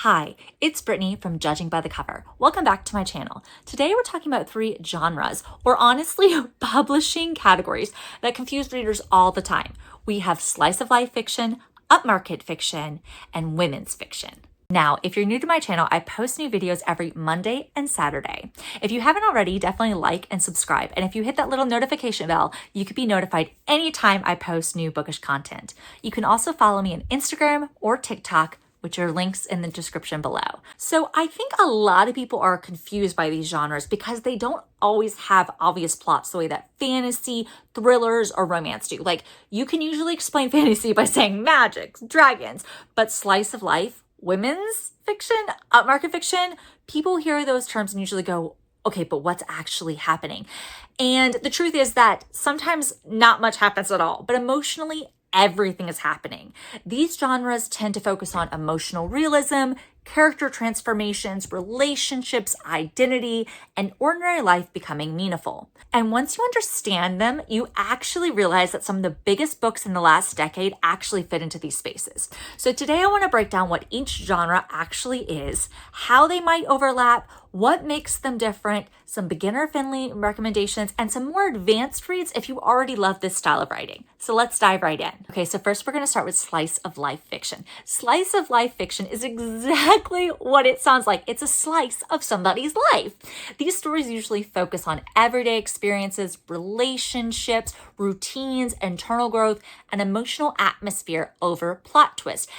Hi, it's Brittany from Judging by the Cover. Welcome back to my channel. Today we're talking about 3 genres, or honestly, publishing categories that confuse readers all the time. We have slice of life fiction, upmarket fiction, and women's fiction. Now, if you're new to my channel, I post new videos every Monday and Saturday. If you haven't already, definitely like and subscribe. And if you hit that little notification bell, you can be notified anytime I post new bookish content. You can also follow me on Instagram or TikTok, which are links in the description below. So I think a lot of people are confused by these genres because they don't always have obvious plots the way that fantasy, thrillers, or romance do. Like, you can usually explain fantasy by saying magic, dragons, but slice of life, women's fiction, upmarket fiction, people hear those terms and usually go, okay, but what's actually happening? And the truth is that sometimes not much happens at all, but emotionally, everything is happening. These genres tend to focus on emotional realism, character transformations, relationships, identity, and ordinary life becoming meaningful. And once you understand them, you actually realize that some of the biggest books in the last decade actually fit into these spaces. So today I want to break down what each genre actually is, how they might overlap, what makes them different, some beginner-friendly recommendations, and some more advanced reads if you already love this style of writing. So let's dive right in. Okay, so first we're going to start with slice of life fiction. Slice of life fiction is exactly what it sounds like. It's a slice of somebody's life. These stories usually focus on everyday experiences, relationships, routines, internal growth, and emotional atmosphere over plot twist.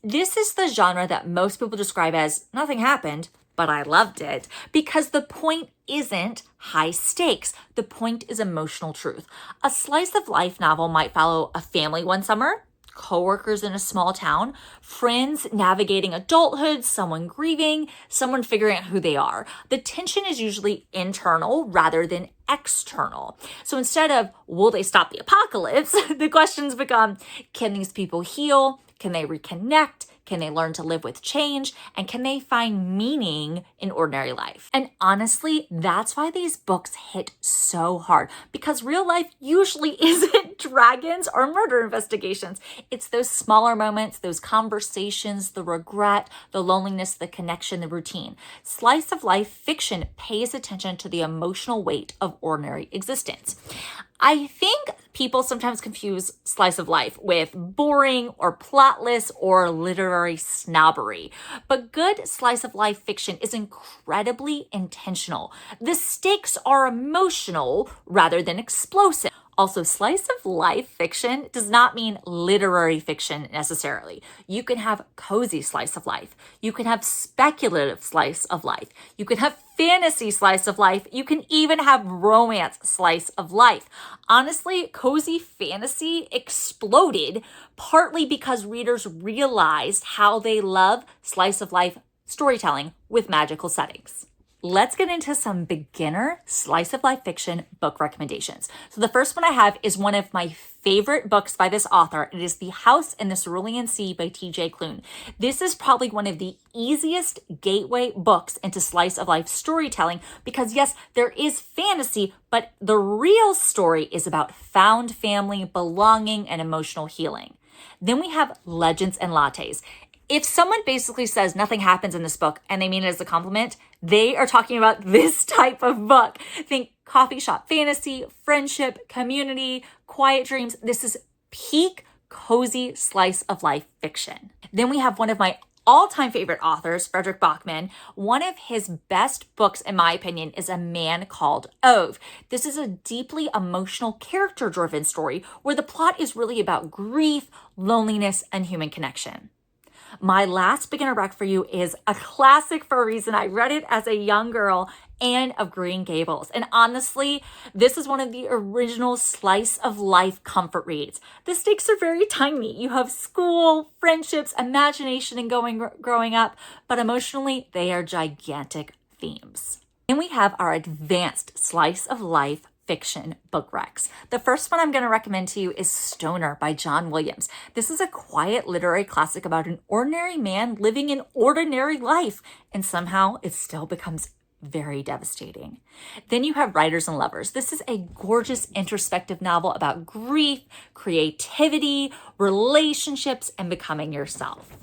This is the genre that most people describe as nothing happened, but I loved it, because the point isn't high stakes. The point is emotional truth. A slice of life novel might follow a family one summer, coworkers in a small town, friends navigating adulthood, someone grieving, someone figuring out who they are. The tension is usually internal rather than external. So instead of, will they stop the apocalypse? The questions become, can these people heal? Can they reconnect? Can they learn to live with change? And can they find meaning in ordinary life? And honestly, that's why these books hit so hard, because real life usually isn't dragons or murder investigations. It's those smaller moments, those conversations, the regret, the loneliness, the connection, the routine. Slice of life fiction pays attention to the emotional weight of ordinary existence. I think people sometimes confuse slice of life with boring or plotless or literary snobbery. But good slice of life fiction is incredibly intentional. The stakes are emotional rather than explosive. Also, slice of life fiction does not mean literary fiction necessarily. You can have cozy slice of life. You can have speculative slice of life. You can have fantasy slice of life. You can even have romance slice of life. Honestly, cozy fantasy exploded partly because readers realized how they love slice of life storytelling with magical settings. Let's get into some beginner slice of life fiction book recommendations. So the first one I have is one of my favorite books by this author. It is The House in the Cerulean Sea by T.J. Klune. This is probably one of the easiest gateway books into slice of life storytelling because yes, there is fantasy, but the real story is about found family, belonging, and emotional healing. Then we have Legends and Lattes. If someone basically says nothing happens in this book and they mean it as a compliment, they are talking about this type of book. Think coffee shop fantasy, friendship, community, quiet dreams. This is peak cozy slice of life fiction. Then we have one of my all-time favorite authors, Frederick Bachman. One of his best books, in my opinion, is A Man Called Ove. This is a deeply emotional, character-driven story where the plot is really about grief, loneliness, and human connection. My last beginner rec for you is a classic for a reason. I read it as a young girl, Anne of Green Gables. And honestly, this is one of the original slice of life comfort reads. The stakes are very tiny. You have school, friendships, imagination, and growing up, but emotionally, they are gigantic themes. And we have our advanced slice of life fiction book recs. The first one I'm going to recommend to you is Stoner by John Williams. This is a quiet literary classic about an ordinary man living an ordinary life, and somehow it still becomes very devastating. Then you have Writers and Lovers. This is a gorgeous introspective novel about grief, creativity, relationships, and becoming yourself.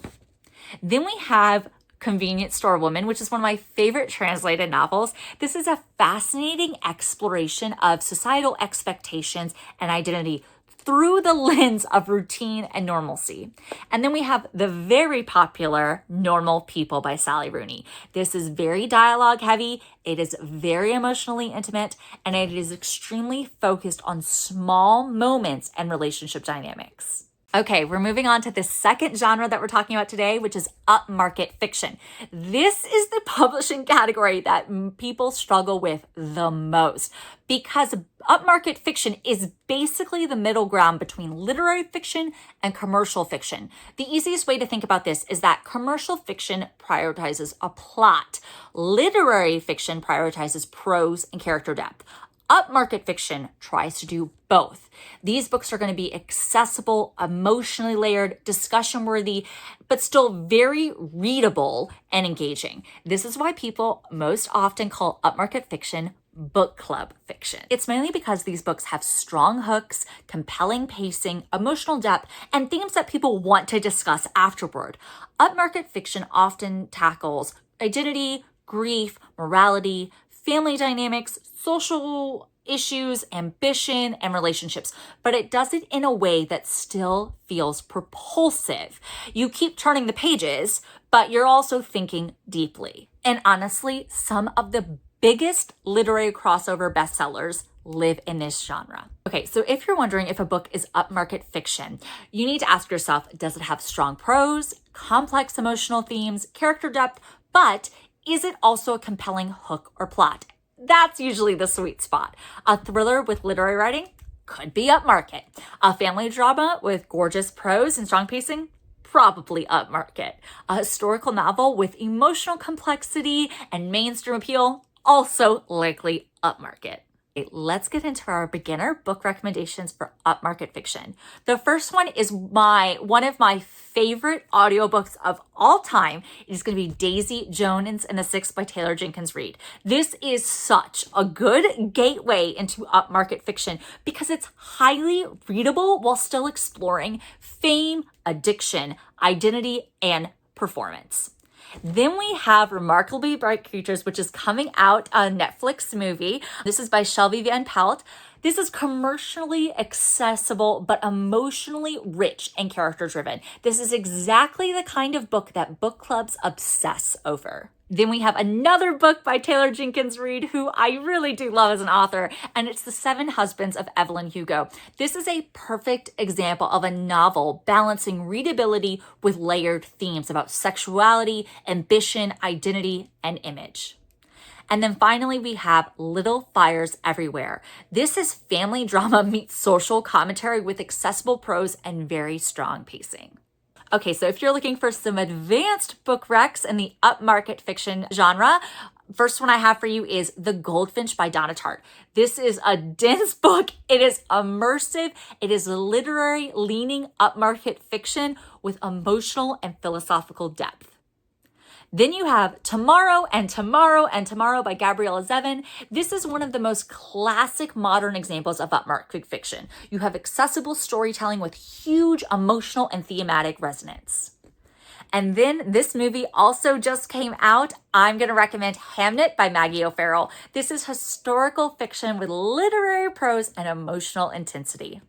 Then we have Convenience Store Woman, which is one of my favorite translated novels. This is a fascinating exploration of societal expectations and identity through the lens of routine and normalcy. And then we have the very popular Normal People by Sally Rooney. This is very dialogue heavy, it is very emotionally intimate, and it is extremely focused on small moments and relationship dynamics. Okay, we're moving on to the second genre that we're talking about today, which is upmarket fiction. This is the publishing category that people struggle with the most because upmarket fiction is basically the middle ground between literary fiction and commercial fiction. The easiest way to think about this is that commercial fiction prioritizes a plot. Literary fiction prioritizes prose and character depth. Upmarket fiction tries to do both. These books are going to be accessible, emotionally layered, discussion worthy, but still very readable and engaging. This is why people most often call upmarket fiction book club fiction. It's mainly because these books have strong hooks, compelling pacing, emotional depth, and themes that people want to discuss afterward. Upmarket fiction often tackles identity, grief, morality, family dynamics, social issues, ambition, and relationships, but it does it in a way that still feels propulsive. You keep turning the pages, but you're also thinking deeply. And honestly, some of the biggest literary crossover bestsellers live in this genre. Okay, so if you're wondering if a book is upmarket fiction, you need to ask yourself, does it have strong prose, complex emotional themes, character depth, but is it also a compelling hook or plot? That's usually the sweet spot. A thriller with literary writing could be upmarket. A family drama with gorgeous prose and strong pacing, probably upmarket. A historical novel with emotional complexity and mainstream appeal, also likely upmarket. Let's get into our beginner book recommendations for upmarket fiction. The first one is one of my favorite audiobooks of all time. It is going to be Daisy Jones and the Six by Taylor Jenkins Reid. This is such a good gateway into upmarket fiction because it's highly readable while still exploring fame, addiction, identity, and performance. Then we have Remarkably Bright Creatures, which is coming out, a Netflix movie. This is by Shelby Van Pelt. This is commercially accessible, but emotionally rich and character-driven. This is exactly the kind of book that book clubs obsess over. Then we have another book by Taylor Jenkins Reid, who I really do love as an author, and it's The Seven Husbands of Evelyn Hugo. This is a perfect example of a novel balancing readability with layered themes about sexuality, ambition, identity, and image. And then finally, we have Little Fires Everywhere. This is family drama meets social commentary with accessible prose and very strong pacing. Okay, so if you're looking for some advanced book recs in the upmarket fiction genre, first one I have for you is The Goldfinch by Donna Tartt. This is a dense book. It is immersive. It is literary leaning upmarket fiction with emotional and philosophical depth. Then you have Tomorrow and Tomorrow and Tomorrow by Gabriella Zevin. This is one of the most classic modern examples of upmarket fiction. You have accessible storytelling with huge emotional and thematic resonance. And then this movie also just came out. I'm going to recommend Hamnet by Maggie O'Farrell. This is historical fiction with literary prose and emotional intensity.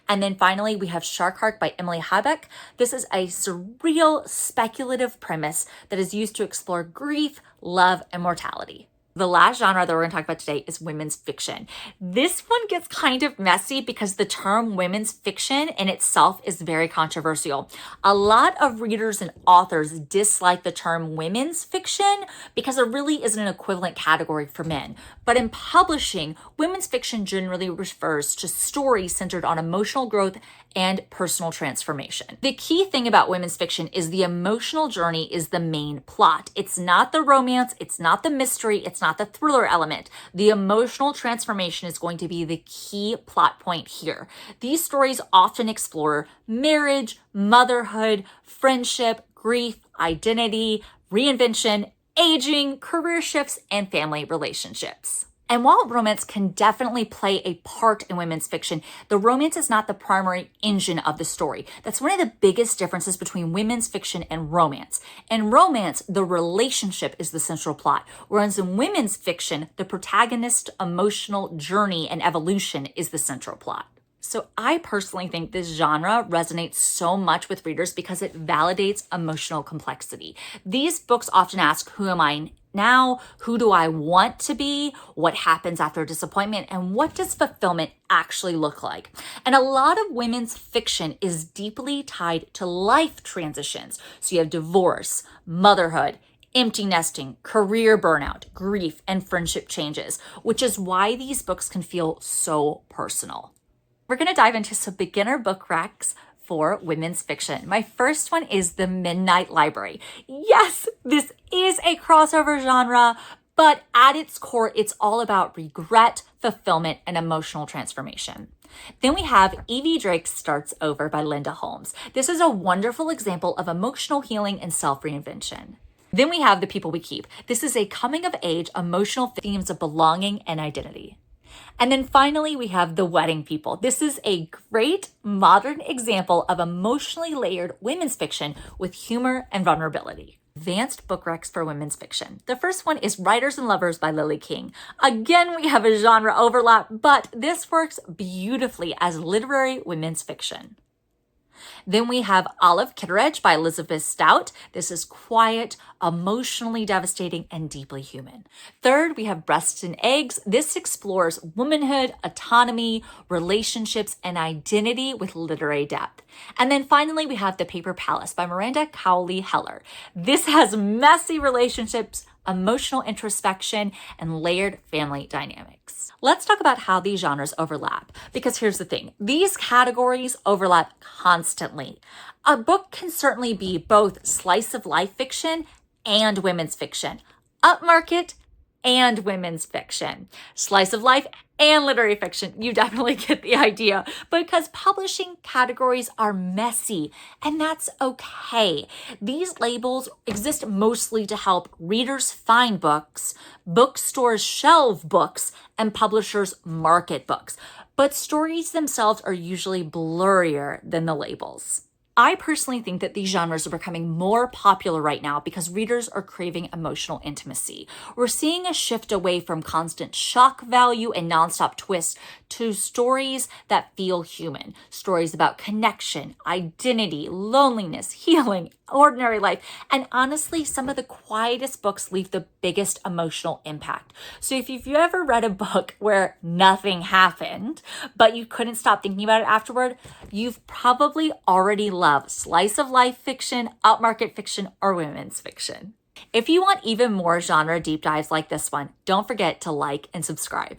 And then finally, we have Shark Heart by Emily Habeck. This is a surreal, speculative premise that is used to explore grief, love, and mortality. The last genre that we're going to talk about today is women's fiction. This one gets kind of messy because the term women's fiction in itself is very controversial. A lot of readers and authors dislike the term women's fiction because there really isn't an equivalent category for men. But in publishing, women's fiction generally refers to stories centered on emotional growth and personal transformation. The key thing about women's fiction is the emotional journey is the main plot. It's not the romance, it's not the mystery, it's not the thriller element. The emotional transformation is going to be the key plot point here. These stories often explore marriage, motherhood, friendship, grief, identity, reinvention, aging, career shifts, and family relationships. And while romance can definitely play a part in women's fiction, the romance is not the primary engine of the story. That's one of the biggest differences between women's fiction and romance. In romance, the relationship is the central plot, whereas in women's fiction, the protagonist's emotional journey and evolution is the central plot. So I personally think this genre resonates so much with readers because it validates emotional complexity. These books often ask, who am I now? Who do I want to be? What happens after disappointment? And what does fulfillment actually look like? And a lot of women's fiction is deeply tied to life transitions. So you have divorce, motherhood, empty nesting, career burnout, grief, and friendship changes, which is why these books can feel so personal. We're going to dive into some beginner book recs for women's fiction. My first one is The Midnight Library. Yes, this is a crossover genre, but at its core, it's all about regret, fulfillment, and emotional transformation. Then we have Evie Drake Starts Over by Linda Holmes. This is a wonderful example of emotional healing and self-reinvention. Then we have The People We Keep. This is a coming-of-age emotional themes of belonging and identity. And then finally, we have The Wedding People. This is a great modern example of emotionally layered women's fiction with humor and vulnerability. Advanced book recs for women's fiction. The first one is Writers and Lovers by Lily King. Again, we have a genre overlap, but this works beautifully as literary women's fiction. Then we have Olive Kitteridge by Elizabeth Stout. This is quiet, emotionally devastating, and deeply human. Third, we have Breasts and Eggs. This explores womanhood, autonomy, relationships, and identity with literary depth. And then finally, we have The Paper Palace by Miranda Cowley Heller. This has messy relationships, emotional introspection, and layered family dynamics. Let's talk about how these genres overlap, because here's the thing. These categories overlap constantly. A book can certainly be both slice of life fiction and women's fiction, upmarket and women's fiction, slice of life and literary fiction. You definitely get the idea, because publishing categories are messy, and that's okay. These labels exist mostly to help readers find books, bookstores shelve books, and publishers market books. But stories themselves are usually blurrier than the labels. I personally think that these genres are becoming more popular right now because readers are craving emotional intimacy. We're seeing a shift away from constant shock value and nonstop twists to stories that feel human. Stories about connection, identity, loneliness, healing, ordinary life, and honestly, some of the quietest books leave the biggest emotional impact. So if you've ever read a book where nothing happened, but you couldn't stop thinking about it afterward, you've probably already loved slice of life fiction, upmarket fiction, or women's fiction. If you want even more genre deep dives like this one, don't forget to like and subscribe.